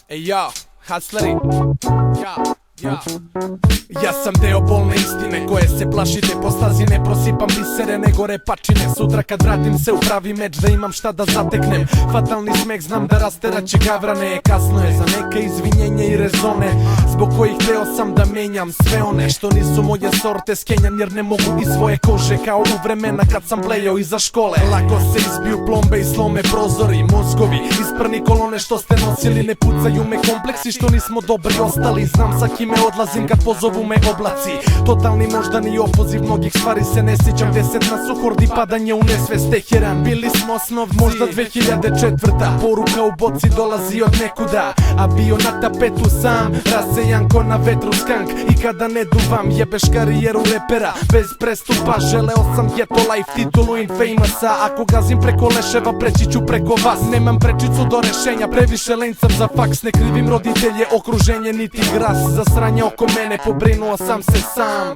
Ej yo, hustleri. Ja sam deo bolne istine koje se plašite po stazi, ne prosipam bisere nego repačine. Sutra kad vratim se u pravi meč da imam šta da zateknem. Fatalni smeh znam da rasteraće gavrane. Kasno je za neke izvinjenje i rezone zbog kojih teo sam da menjam sve one što nisu moje sorte. Skenjam jer ne mogu iz svoje kože kao u vremena kad sam plejao iza škole. Lako se izbiju plombe i slome prozori. Mozgovi isprni kolone što ste nosili. Ne pucaju me kompleksi što nismo dobri ostali. Znam sa kime odlazim kad pozovu me oblaci. Totalni moždani opoziv, mnogih stvari se ne sjećam. 10 na suhordi, padanje u nesvest. Teheran, bili smo osnovci. Možda 2004. Poruka u boci dolazi od nekuda, a bio na tapetu sam, rasejan ko na vetru skank. I kada ne duvam, jebeš karijeru repera bez prestupa. Želeo sam geto life, titulu Infamousa. Ako gazim preko leševa, preći ću preko vas. Nemam prečicu do rešenja, previše lenj sam za faks. Ne krivim roditelje, okruženje, niti gras. Za sranje oko mene pobrinuo sam se sam.